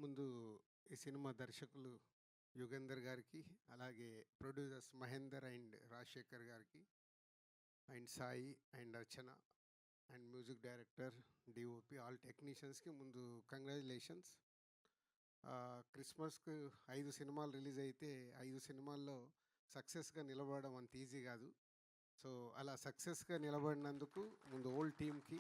ముందు ఈ సినిమా దర్శకులు యుగంధర్ గారికి, అలాగే ప్రొడ్యూసర్స్ మహేందర్ అండ్ రాజశేఖర్ గారికి, and Sai and Archana and music director, DOP, all టెక్నీషియన్స్కి ముందు కంగ్రాచులేషన్స్. క్రిస్మస్కు 5 సినిమాలు రిలీజ్ అయితే 5 సినిమాల్లో సక్సెస్గా నిలబడడం అంత ఈజీ కాదు. సో అలా సక్సెస్గా నిలబడినందుకు ముందు ఓల్డ్ టీమ్కి,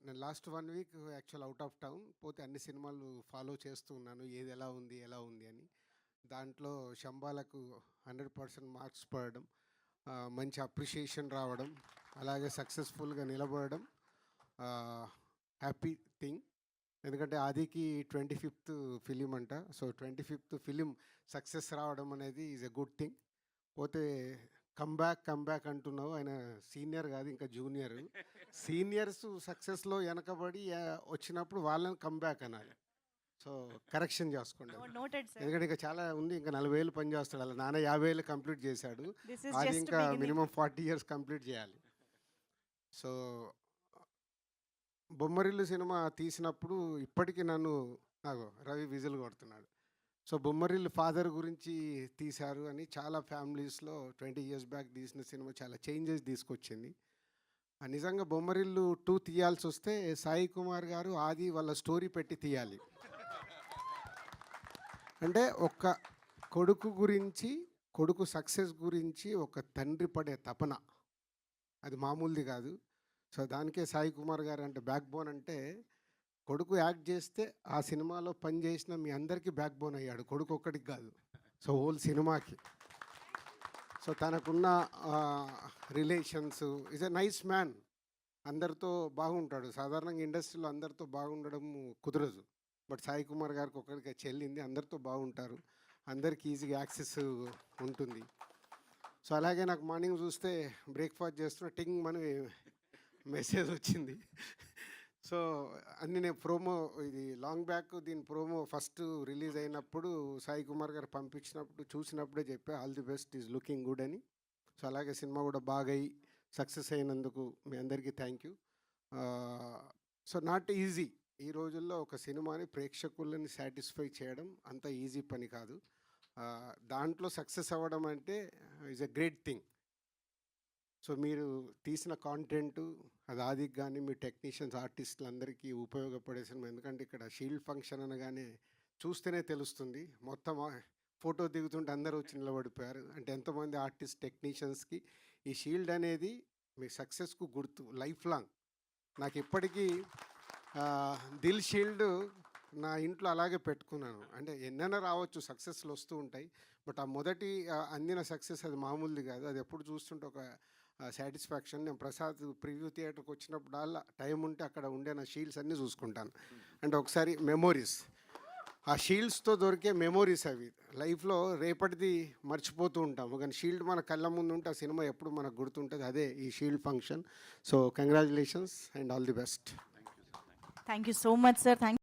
నేను last 1 week actual out of town పోతే అన్ని సినిమాలు ఫాలో చేస్తూ ఉన్నాను, ఏది ఎలా ఉంది అని. దాంట్లో శంబాలకు 100% మార్క్స్ పడడం, మంచి అప్రిషియేషన్ రావడం, అలాగే సక్సెస్ఫుల్గా నిలబడడం హ్యాపీ థింగ్. ఎందుకంటే ఆదికి 25th ఫిలిం అంట. సో 25th ఫిలిం సక్సెస్ రావడం అనేది ఈజ్ ఎ గుడ్ థింగ్. పోతే కమ్బ్యాక్ అంటున్నావు, ఆయన సీనియర్ కాదు, ఇంకా జూనియర్. సీనియర్స్ సక్సెస్లో వెనకబడి వచ్చినప్పుడు వాళ్ళని కమ్బ్యాక్ అనాలి. సో కరెక్షన్ చేసుకోండి, ఎందుకంటే ఇంకా చాలా ఉంది. ఇంకా 40 ఏళ్ళు పని చేస్తాడు, అలా నాన్న 50 ఏళ్ళు కంప్లీట్ చేశాడు, అది ఇంకా మినిమం 40 years కంప్లీట్ చేయాలి. సో బొమ్మరిల్లు సినిమా తీసినప్పుడు ఇప్పటికీ నన్ను రవి విజిల్ కొడుతున్నాడు. సో బొమ్మరిల్లు ఫాదర్ గురించి తీశారు అని చాలా ఫ్యామిలీస్లో 20 years బ్యాక్ తీసిన సినిమా చాలా చేంజెస్ తీసుకొచ్చింది. నిజంగా బొమ్మరిల్లు 2 తీయాల్సి వస్తే సాయి కుమార్ గారు ఆది వాళ్ళ స్టోరీ పెట్టి తీయాలి. అంటే ఒక కొడుకు గురించి, కొడుకు సక్సెస్ గురించి ఒక తండ్రి పడే తపన అది మామూలుది కాదు. సో దానికే సాయి కుమార్ గారు అంటే బ్యాక్ బోన్. అంటే కొడుకు యాక్ట్ చేస్తే ఆ సినిమాలో పనిచేసిన మీ అందరికీ బ్యాక్ బోన్ అయ్యాడు, కొడుకు ఒక్కడికి కాదు, సో హోల్ సినిమాకి. సో తనకున్న relations, is a nice man, అందరితో బాగుంటాడు. సాధారణంగా ఇండస్ట్రీలో అందరితో బాగుండడం కుదరదు, బట్ సాయి కుమార్ గారికి ఒక్కడికి చెల్లింది, అందరితో బాగుంటారు, అందరికి ఈజీగా యాక్సెస్ ఉంటుంది. సో అలాగే నాకు మార్నింగ్ చూస్తే బ్రేక్ఫాస్ట్ చేస్తున్న టింగ్ మన మెసేజ్ వచ్చింది. సో అన్ని నేను ప్రోమో, ఇది లాంగ్ బ్యాక్, దీని ప్రోమో ఫస్ట్ రిలీజ్ అయినప్పుడు సాయి కుమార్ గారు పంపించినప్పుడు చూసినప్పుడే చెప్పా all the best, is looking good అని. సో అలాగే సినిమా కూడా బాగా అయ్యి సక్సెస్ అయినందుకు మీ అందరికీ thank you. So not easy, ఈ రోజుల్లో ఒక సినిమాని ప్రేక్షకులని సాటిస్ఫై చేయడం అంత ఈజీ పని కాదు. దాంట్లో సక్సెస్ అవ్వడం అంటే is a great thing. So మీరు తీసిన కాంటెంటు అది ఆదికి కానీ మీ టెక్నీషియన్స్, ఆర్టిస్టులు అందరికీ ఉపయోగపడే సినిమా. ఎందుకంటే ఇక్కడ షీల్డ్ ఫంక్షన్ అనగానే చూస్తేనే తెలుస్తుంది, మొత్తం ఫోటో దిగుతుంటే అందరూ వచ్చి నిలబడిపోయారు. అంటే ఎంతోమంది ఆర్టిస్ట్ టెక్నీషియన్స్కి ఈ షీల్డ్ అనేది మీ సక్సెస్కు గుర్తు, లైఫ్ లాంగ్. నాకు ఇప్పటికీ దిల్ షీల్డ్ నా ఇంట్లో అలాగే పెట్టుకున్నాను. అంటే ఎన్నైనా రావచ్చు, సక్సెస్లు వస్తూ ఉంటాయి, బట్ ఆ మొదటి అందిన సక్సెస్ అది మామూలుది కాదు. అది ఎప్పుడు చూస్తుంటే ఒక సాటిస్ఫాక్షన్. నేను ప్రసాద్ ప్రివ్యూ థియేటర్కి వచ్చినప్పుడల్లా టైం ఉంటే అక్కడ ఉండే నా షీల్డ్స్ అన్నీ చూసుకుంటాను. అంటే ఒకసారి మెమోరీస్, ఆ షీల్డ్స్తో దొరికే మెమోరీస్ అవి లైఫ్లో రేపటిది మర్చిపోతూ ఉంటాము, కానీ షీల్డ్ మన కళ్ళ ముందు ఉంటే ఆ సినిమా ఎప్పుడు మనకు గుర్తుంటుంది. అదే ఈ shield function. So congratulations and all the best. Thank you so much sir.